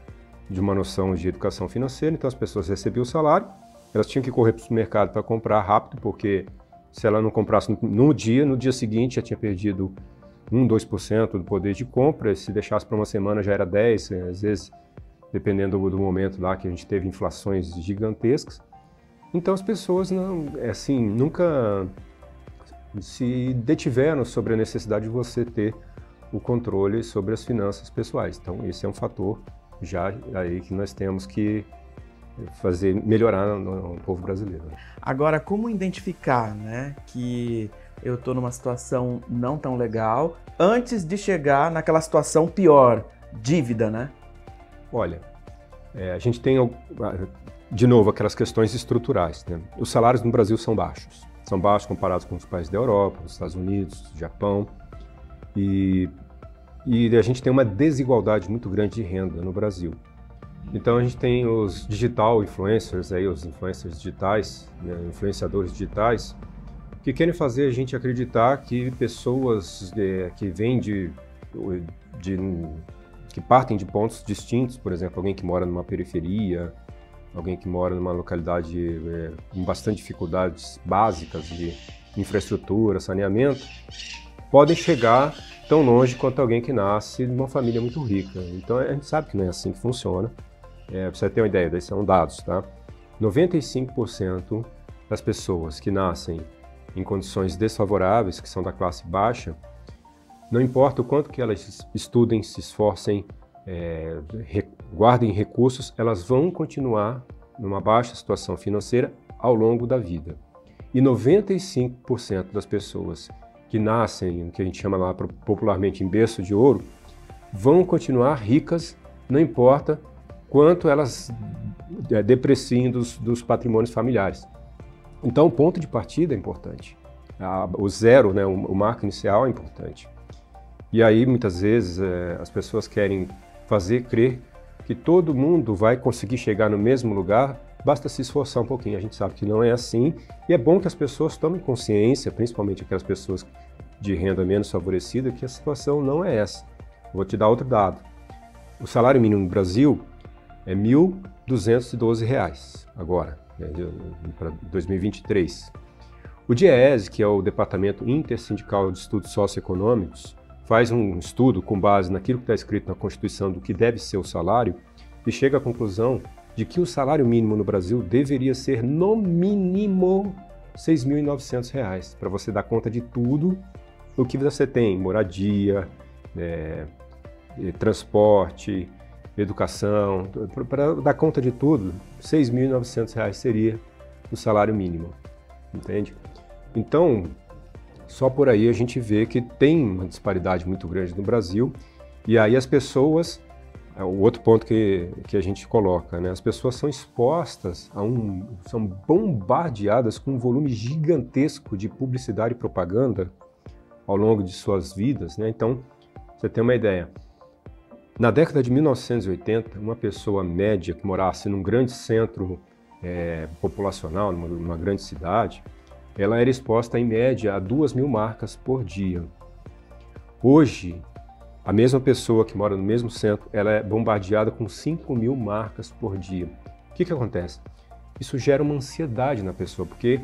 de uma noção de educação financeira. Então as pessoas recebiam o salário, elas tinham que correr para o supermercado para comprar rápido, porque se ela não comprasse no dia seguinte já tinha perdido 2% do poder de compra, se deixasse para uma semana já era 10%, às vezes, dependendo do momento lá que a gente teve inflações gigantescas. Então as pessoas nunca se detiveram sobre a necessidade de você ter o controle sobre as finanças pessoais. Então esse é um fator já aí que nós temos que melhorar no povo brasileiro. Agora, como identificar, né, que eu estou numa situação não tão legal, antes de chegar naquela situação pior, dívida, né? Olha, a gente tem, de novo, aquelas questões estruturais, né? Os salários no Brasil são baixos comparados com os países da Europa, os Estados Unidos, Japão, e a gente tem uma desigualdade muito grande de renda no Brasil. Então a gente tem os digital influencers, aí, os influencers digitais, né, influenciadores digitais, que querem fazer a gente acreditar que pessoas que vêm que partem de pontos distintos, por exemplo, alguém que mora numa periferia, alguém que mora numa localidade com bastante dificuldades básicas de infraestrutura, saneamento, podem chegar tão longe quanto alguém que nasce numa família muito rica. Então a gente sabe que não é assim que funciona. Pra você ter uma ideia, daí são dados, tá? 95% das pessoas que nascem em condições desfavoráveis, que são da classe baixa, não importa o quanto que elas estudem, se esforcem, guardem recursos, elas vão continuar numa baixa situação financeira ao longo da vida. E 95% das pessoas que nascem, que a gente chama lá popularmente em berço de ouro, vão continuar ricas, não importa quanto elas depreciem dos patrimônios familiares. Então o ponto de partida é importante. O zero, né, o marco inicial é importante. E aí muitas vezes as pessoas querem fazer crer que todo mundo vai conseguir chegar no mesmo lugar, basta se esforçar um pouquinho. A gente sabe que não é assim, e é bom que as pessoas tomem consciência, principalmente aquelas pessoas de renda menos favorecida, que a situação não é essa. Vou te dar outro dado. O salário mínimo no Brasil é R$ 1.212 agora, para 2023. O DIEESE, que é o Departamento Intersindical de Estudos Socioeconômicos, faz um estudo com base naquilo que está escrito na Constituição do que deve ser o salário e chega à conclusão de que o salário mínimo no Brasil deveria ser, no mínimo, R$ 6.900, para você dar conta de tudo o que você tem, moradia, transporte, educação, para dar conta de tudo, R$ 6.900 seria o salário mínimo, entende? Então, só por aí a gente vê que tem uma disparidade muito grande no Brasil, e aí as pessoas, o outro ponto que a gente coloca, né? As pessoas são expostas são bombardeadas com um volume gigantesco de publicidade e propaganda ao longo de suas vidas, né? Então, você tem uma ideia. Na década de 1980, uma pessoa média que morasse num grande centro populacional, numa grande cidade, ela era exposta em média a 2.000 marcas por dia. Hoje, a mesma pessoa que mora no mesmo centro, ela é bombardeada com 5.000 marcas por dia. O que acontece? Isso gera uma ansiedade na pessoa, porque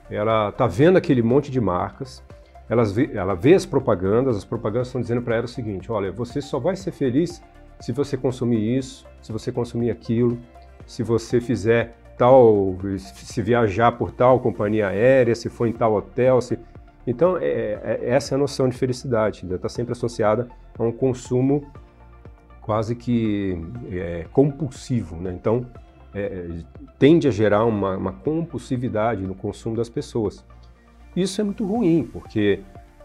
ela está vendo aquele monte de marcas, ela vê as propagandas estão dizendo para ela o seguinte: olha, você só vai ser feliz se você consumir isso, se você consumir aquilo, se você fizer se viajar por tal companhia aérea, se for em tal hotel. Então, essa é a noção de felicidade, está sempre associada a um consumo quase que compulsivo, né? Então, tende a gerar uma compulsividade no consumo das pessoas. Isso é muito ruim, porque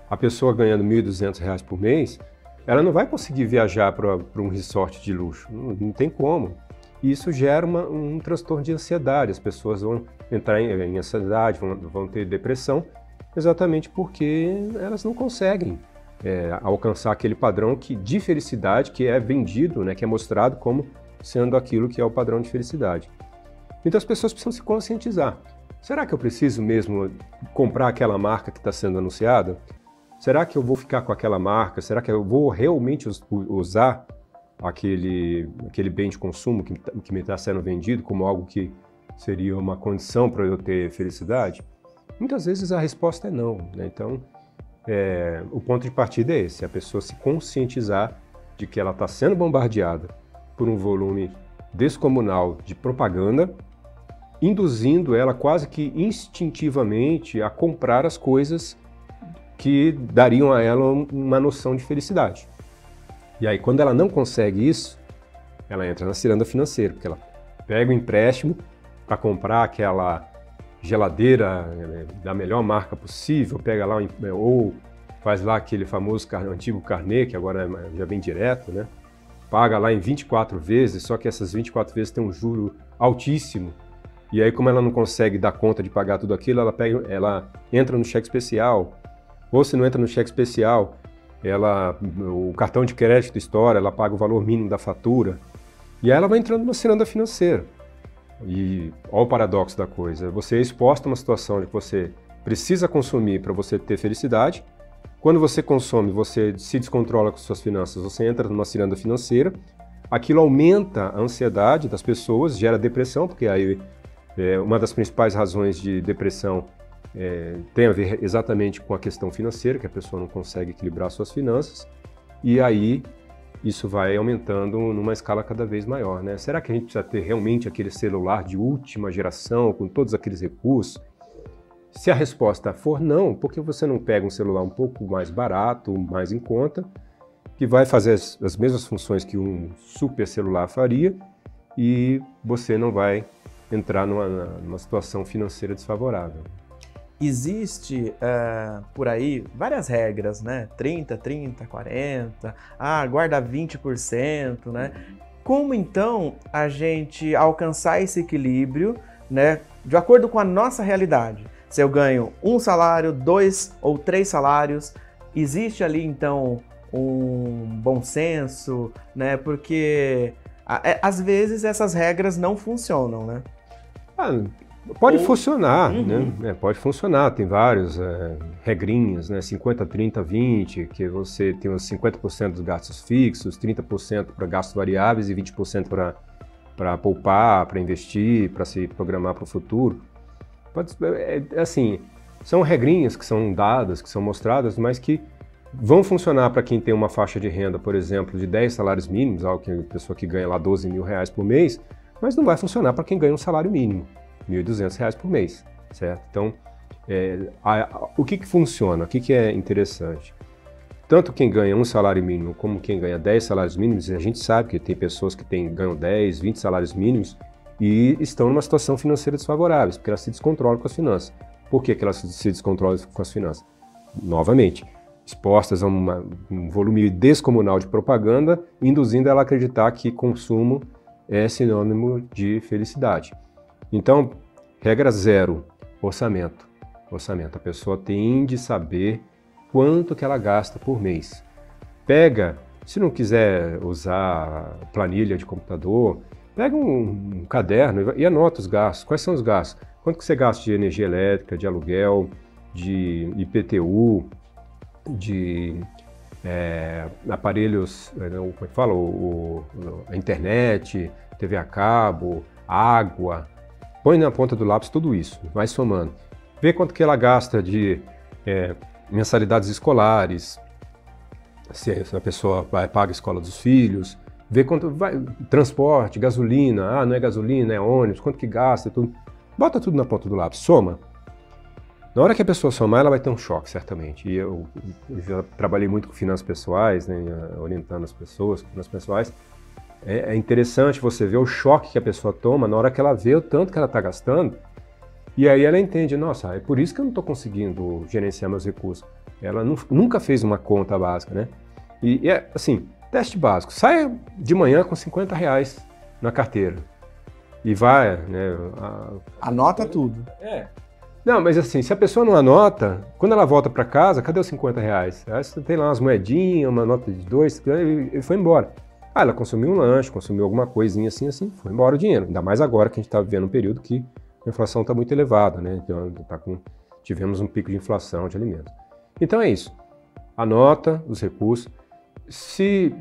a pessoa ganhando R$ 1.200 por mês, ela não vai conseguir viajar para um resort de luxo, não tem como. E isso gera um transtorno de ansiedade, as pessoas vão entrar em ansiedade, vão ter depressão, exatamente porque elas não conseguem alcançar aquele padrão de felicidade que é vendido, né, que é mostrado como sendo aquilo que é o padrão de felicidade. Então as pessoas precisam se conscientizar. Será que eu preciso mesmo comprar aquela marca que está sendo anunciada? Será que eu vou ficar com aquela marca? Será que eu vou realmente usar aquele bem de consumo que me está sendo vendido como algo que seria uma condição para eu ter felicidade? Muitas vezes a resposta é não, né? Então, o ponto de partida é esse, a pessoa se conscientizar de que ela está sendo bombardeada por um volume descomunal de propaganda, induzindo ela quase que instintivamente a comprar as coisas que dariam a ela uma noção de felicidade. E aí, quando ela não consegue isso, ela entra na ciranda financeira, porque ela pega o empréstimo para comprar geladeira da melhor marca possível, pega lá, ou faz lá aquele famoso antigo carnê, que agora já vem direto, né? Paga lá em 24 vezes, só que essas 24 vezes tem um juro altíssimo. E aí, como ela não consegue dar conta de pagar tudo aquilo, ela entra no cheque especial. Ou se não entra no cheque especial, o cartão de crédito estoura, ela paga o valor mínimo da fatura. E aí ela vai entrando numa ciranda financeira. E olha o paradoxo da coisa, você é exposto a uma situação de que você precisa consumir para você ter felicidade. Quando você consome, você se descontrola com suas finanças, você entra numa ciranda financeira, aquilo aumenta a ansiedade das pessoas, gera depressão, porque aí uma das principais razões de depressão tem a ver exatamente com a questão financeira, que a pessoa não consegue equilibrar suas finanças, e aí isso vai aumentando numa escala cada vez maior, né? Será que a gente precisa ter realmente aquele celular de última geração, com todos aqueles recursos? Se a resposta for não, por que você não pega um celular um pouco mais barato, mais em conta, que vai fazer as mesmas funções que um super celular faria, e você não vai entrar numa situação financeira desfavorável? Existe por aí várias regras, né? 30, 30, 40, guarda 20%, né? Como então a gente alcançar esse equilíbrio, né? De acordo com a nossa realidade? Se eu ganho 1 salário, 2 ou 3 salários, existe ali então um bom senso, né? Porque às vezes essas regras não funcionam, né? Pode funcionar, né? Pode funcionar, tem várias regrinhas, né? 50, 30, 20, que você tem os 50% dos gastos fixos, 30% para gastos variáveis e 20% para poupar, para investir, para se programar para o futuro. Assim, são regrinhas que são dadas, que são mostradas, mas que vão funcionar para quem tem uma faixa de renda, por exemplo, de 10 salários mínimos, algo que a pessoa que ganha lá 12 mil reais por mês, mas não vai funcionar para quem ganha um salário mínimo, R$ 1.200 por mês, certo? Então, o que funciona, o que é interessante? Tanto quem ganha um salário mínimo como quem ganha 10 salários mínimos, a gente sabe que tem pessoas que ganham 10, 20 salários mínimos e estão numa situação financeira desfavorável, porque elas se descontrolam com as finanças. Por que elas se descontrolam com as finanças? Novamente, expostas a um volume descomunal de propaganda, induzindo ela a acreditar que consumo é sinônimo de felicidade. Então, regra 0, orçamento. Orçamento. A pessoa tem de saber quanto que ela gasta por mês. Pega, se não quiser usar planilha de computador, pega um caderno e anota os gastos. Quais são os gastos? Quanto que você gasta de energia elétrica, de aluguel, de IPTU, de aparelhos, como é que fala? A internet, TV a cabo, água. Põe na ponta do lápis tudo isso, vai somando. Vê quanto que ela gasta de mensalidades escolares, se a pessoa paga a escola dos filhos, vê quanto vai, transporte, gasolina, não é gasolina, é ônibus, quanto que gasta, tudo. Bota tudo na ponta do lápis, soma. Na hora que a pessoa somar, ela vai ter um choque, certamente. E eu já trabalhei muito com finanças pessoais, né, orientando as pessoas com finanças pessoais. É interessante você ver o choque que a pessoa toma na hora que ela vê o tanto que ela está gastando. E aí ela entende, nossa, é por isso que eu não estou conseguindo gerenciar meus recursos. Ela nunca fez uma conta básica, né? E assim, teste básico. Saia de manhã com R$50 na carteira. E vai, né? Anota tudo. Não, mas assim, se a pessoa não anota, quando ela volta para casa, cadê os R$50? Aí você tem lá umas moedinhas, uma nota de 2, e foi embora. Ela consumiu um lanche, consumiu alguma coisinha assim, foi embora o dinheiro. Ainda mais agora que a gente está vivendo um período que a inflação está muito elevada, né? Então, tivemos um pico de inflação de alimentos. Então é isso. Anota os recursos. Se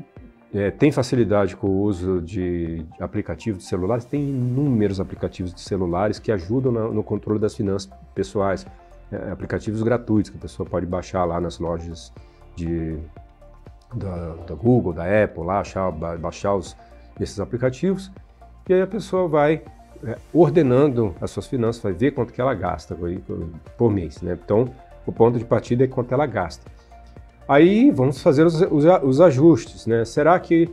tem facilidade com o uso de aplicativos de celulares, tem inúmeros aplicativos de celulares que ajudam no controle das finanças pessoais. Aplicativos gratuitos que a pessoa pode baixar lá nas lojas da Google, da Apple, lá, baixar esses aplicativos, e aí a pessoa vai ordenando as suas finanças, vai ver quanto que ela gasta por mês, né? Então, o ponto de partida é quanto ela gasta. Aí vamos fazer os ajustes, né? Será que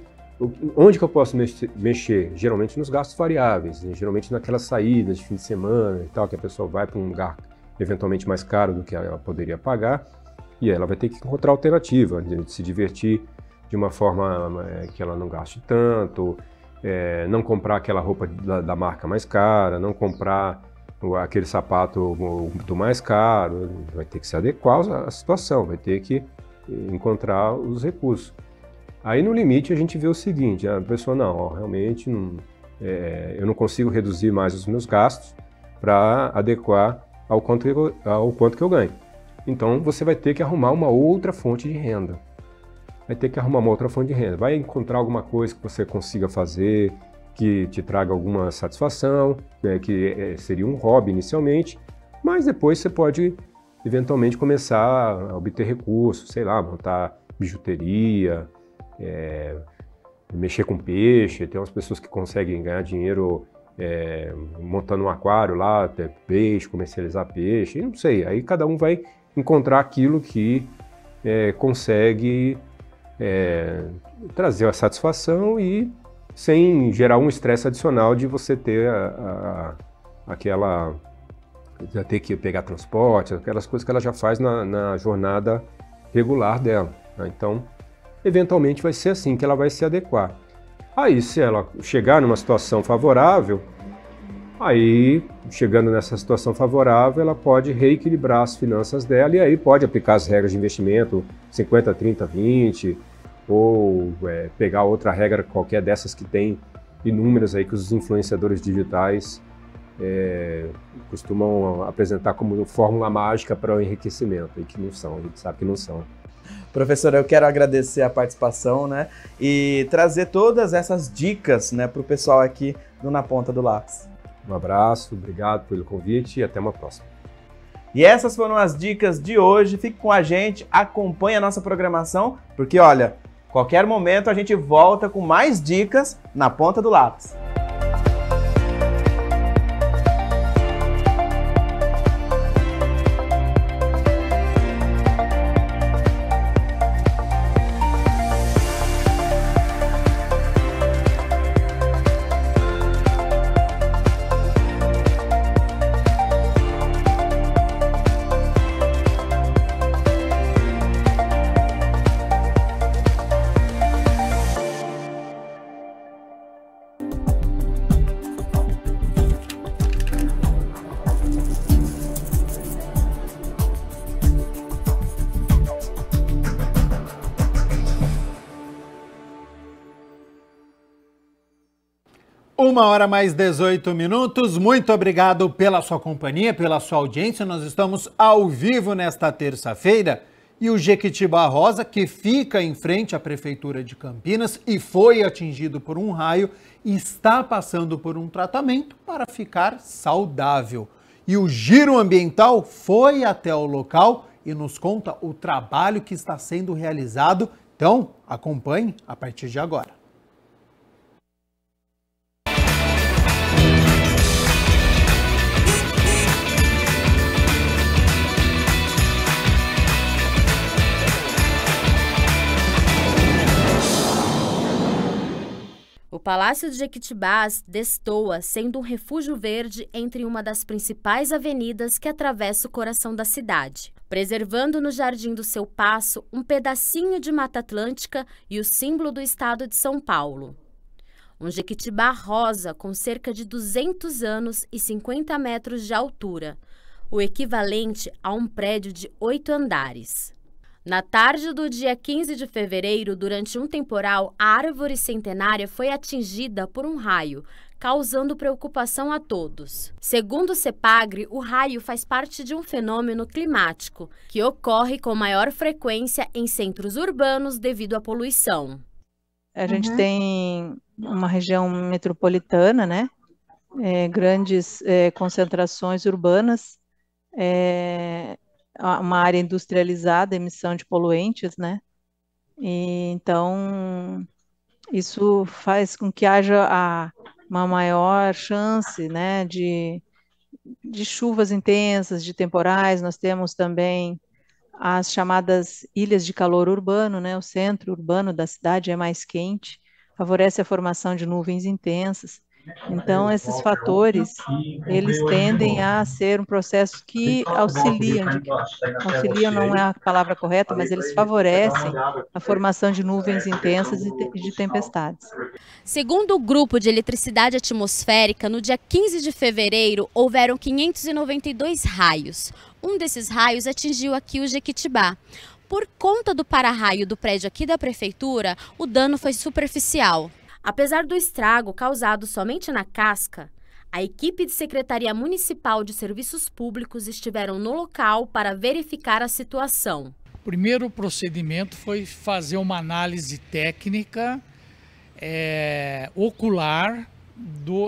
Onde que eu posso mexer? Geralmente nos gastos variáveis, né? Geralmente naquelas saídas de fim de semana e tal, que a pessoa vai para um lugar eventualmente mais caro do que ela poderia pagar, e ela vai ter que encontrar alternativa, de se divertir de uma forma que ela não gaste tanto, não comprar aquela roupa da marca mais cara, não comprar aquele sapato do mais caro, vai ter que se adequar à situação, vai ter que encontrar os recursos. Aí no limite a gente vê o seguinte, a pessoa realmente eu não consigo reduzir mais os meus gastos para adequar ao quanto que eu ganho. Então você vai ter que arrumar uma outra fonte de renda. Vai encontrar alguma coisa que você consiga fazer, que te traga alguma satisfação, que seria um hobby inicialmente, mas depois você pode eventualmente começar a obter recursos, sei lá, montar bijuteria, mexer com peixe. Tem umas pessoas que conseguem ganhar dinheiro montando um aquário lá, ter peixe, comercializar peixe, não sei. Aí cada um vai encontrar aquilo que consegue trazer a satisfação e sem gerar um estresse adicional de você ter ter que pegar transporte, aquelas coisas que ela já faz na jornada regular dela, né? Então, eventualmente vai ser assim que ela vai se adequar. Aí, se ela chegar numa situação favorável, chegando nessa situação favorável, ela pode reequilibrar as finanças dela e aí pode aplicar as regras de investimento 50, 30, 20, ou pegar outra regra qualquer dessas que tem inúmeras aí que os influenciadores digitais costumam apresentar como fórmula mágica para o enriquecimento, e que não são, a gente sabe que não são. Professor, eu quero agradecer a participação, né, e trazer todas essas dicas, né, para o pessoal aqui do Na Ponta do Lápis. Um abraço, obrigado pelo convite e até uma próxima. E essas foram as dicas de hoje. Fique com a gente, acompanhe a nossa programação, porque olha, qualquer momento a gente volta com mais dicas na Ponta do Lápis. Uma hora mais 18 minutos, muito obrigado pela sua companhia, pela sua audiência. Nós estamos ao vivo nesta terça-feira e o Jequitibá Rosa, que fica em frente à Prefeitura de Campinas e foi atingido por um raio, está passando por um tratamento para ficar saudável. E o Giro Ambiental foi até o local e nos conta o trabalho que está sendo realizado. Então, acompanhe a partir de agora. O Palácio de Jequitibás destoa, sendo um refúgio verde entre uma das principais avenidas que atravessa o coração da cidade, preservando no jardim do seu passo um pedacinho de Mata Atlântica e o símbolo do estado de São Paulo. Um Jequitibá rosa com cerca de 200 anos e 50 metros de altura, o equivalente a um prédio de 8 andares. Na tarde do dia 15 de fevereiro, durante um temporal, a árvore centenária foi atingida por um raio, causando preocupação a todos. Segundo o CEPAGRE, o raio faz parte de um fenômeno climático que ocorre com maior frequência em centros urbanos devido à poluição. A gente tem uma região metropolitana, né? Grandes concentrações urbanas, uma área industrializada, emissão de poluentes, né? E, então, isso faz com que haja uma maior chance, né, de chuvas intensas, de temporais. Nós temos também as chamadas ilhas de calor urbano, né? O centro urbano da cidade é mais quente, favorece a formação de nuvens intensas. Então, esses fatores, eles tendem a ser um processo que auxiliam não é a palavra correta, mas eles favorecem a formação de nuvens intensas e de tempestades. Segundo o Grupo de Eletricidade Atmosférica, no dia 15 de fevereiro, houveram 592 raios. Um desses raios atingiu aqui o Jequitibá. Por conta do para-raio do prédio aqui da Prefeitura, o dano foi superficial. Apesar do estrago causado somente na casca, a equipe de Secretaria Municipal de Serviços Públicos estiveram no local para verificar a situação. O primeiro procedimento foi fazer uma análise técnica ocular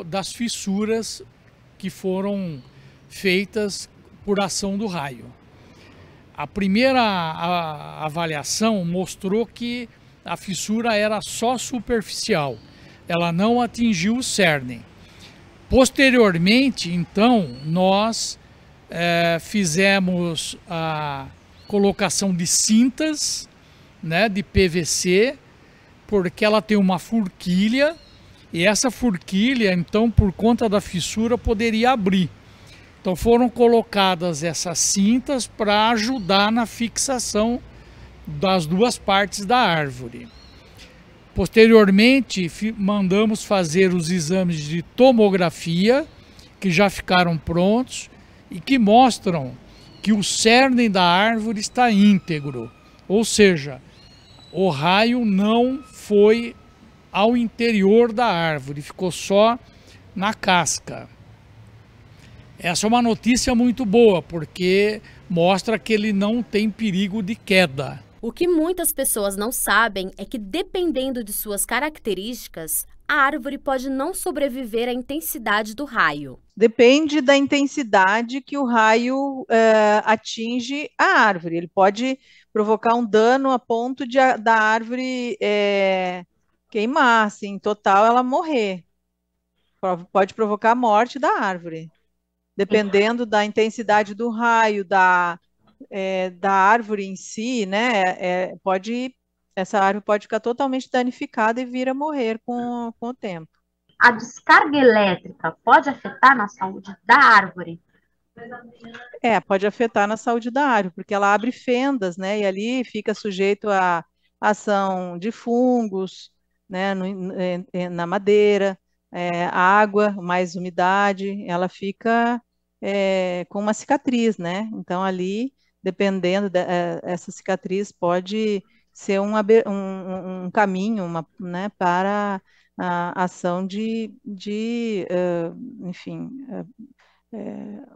das fissuras que foram feitas por ação do raio. A primeira avaliação mostrou que a fissura era só superficial, ela não atingiu o cerne. Posteriormente, então, nós fizemos a colocação de cintas, né, de PVC, porque ela tem uma forquilha, e essa forquilha, então, por conta da fissura, poderia abrir. Então foram colocadas essas cintas para ajudar na fixação das duas partes da árvore. Posteriormente, mandamos fazer os exames de tomografia, que já ficaram prontos e que mostram que o cerne da árvore está íntegro, ou seja, o raio não foi ao interior da árvore, ficou só na casca. Essa é uma notícia muito boa, porque mostra que ele não tem perigo de queda. O que muitas pessoas não sabem é que, dependendo de suas características, a árvore pode não sobreviver à intensidade do raio. Depende da intensidade que o raio atinge a árvore. Ele pode provocar um dano a ponto da árvore queimar, assim, em total ela morrer. Pode provocar a morte da árvore. Dependendo da intensidade do raio, da árvore em si, né, essa árvore pode ficar totalmente danificada e vir a morrer com o tempo. A descarga elétrica pode afetar na saúde da árvore? Pode afetar na saúde da árvore, porque ela abre fendas, né, e ali fica sujeito à ação de fungos, né, na madeira, a água, mais umidade, ela fica com uma cicatriz, né? Então ali, dependendo essa cicatriz pode ser um caminho, né, para a ação enfim,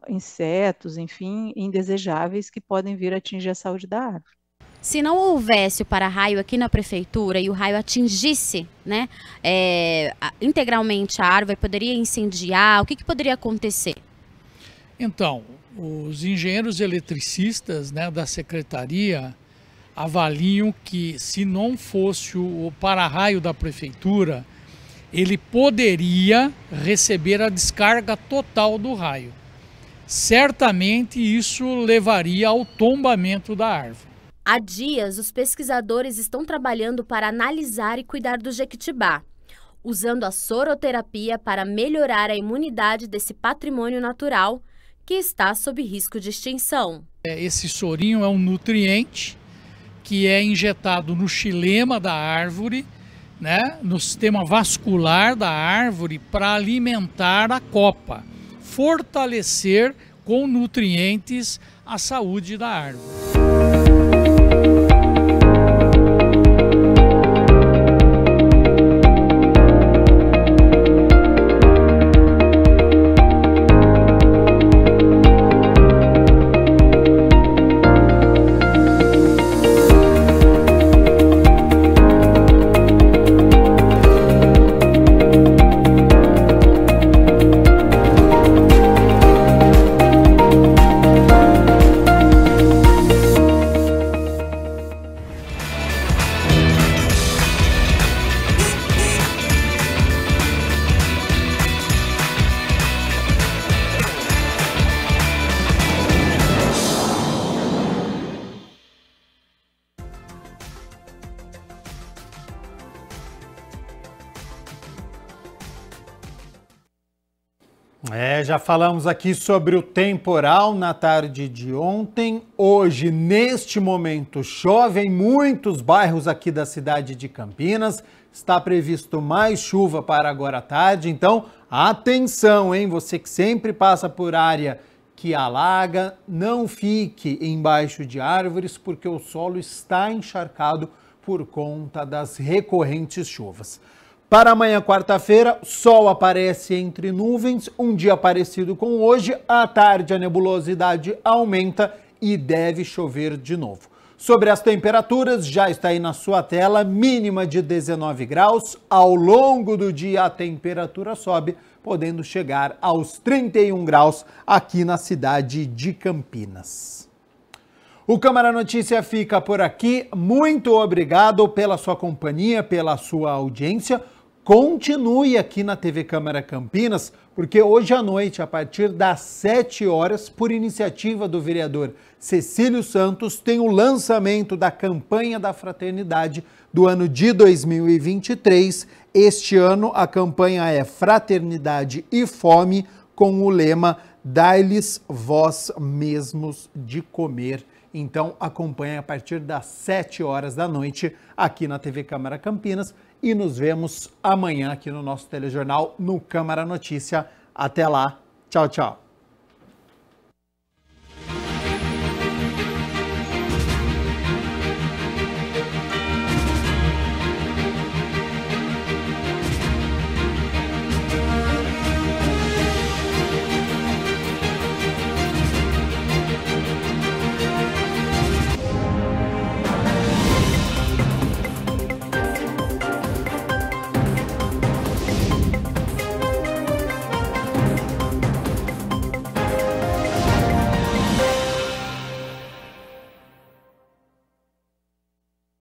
insetos, enfim, indesejáveis que podem vir a atingir a saúde da árvore. Se não houvesse o para-raio aqui na prefeitura e o raio atingisse, né, integralmente a árvore, poderia incendiar? O que poderia acontecer? Então, os engenheiros eletricistas, né, da secretaria avaliam que, se não fosse o para-raio da prefeitura, ele poderia receber a descarga total do raio. Certamente isso levaria ao tombamento da árvore. Há dias, os pesquisadores estão trabalhando para analisar e cuidar do Jequitibá, usando a soroterapia para melhorar a imunidade desse patrimônio natural que está sob risco de extinção. Esse sorinho é um nutriente que é injetado no xilema da árvore, né, no sistema vascular da árvore, para alimentar a copa, fortalecer com nutrientes a saúde da árvore. Já falamos aqui sobre o temporal na tarde de ontem. Hoje, neste momento, chove em muitos bairros aqui da cidade de Campinas. Está previsto mais chuva para agora à tarde, então atenção, hein? Você que sempre passa por área que alaga, não fique embaixo de árvores, porque o solo está encharcado por conta das recorrentes chuvas. Para amanhã, quarta-feira, sol aparece entre nuvens, um dia parecido com hoje. À tarde, a nebulosidade aumenta e deve chover de novo. Sobre as temperaturas, já está aí na sua tela, mínima de 19 graus. Ao longo do dia, a temperatura sobe, podendo chegar aos 31 graus aqui na cidade de Campinas. O Câmara Notícia fica por aqui. Muito obrigado pela sua companhia, pela sua audiência. Continue aqui na TV Câmara Campinas, porque hoje à noite, a partir das 7 horas, por iniciativa do vereador Cecílio Santos, tem o lançamento da campanha da fraternidade do ano de 2023. Este ano a campanha é Fraternidade e Fome, com o lema Dai-lhes vós mesmos de comer. Então acompanhe a partir das 7 horas da noite aqui na TV Câmara Campinas e nos vemos amanhã aqui no nosso telejornal no Câmara Notícia. Até lá, tchau, tchau.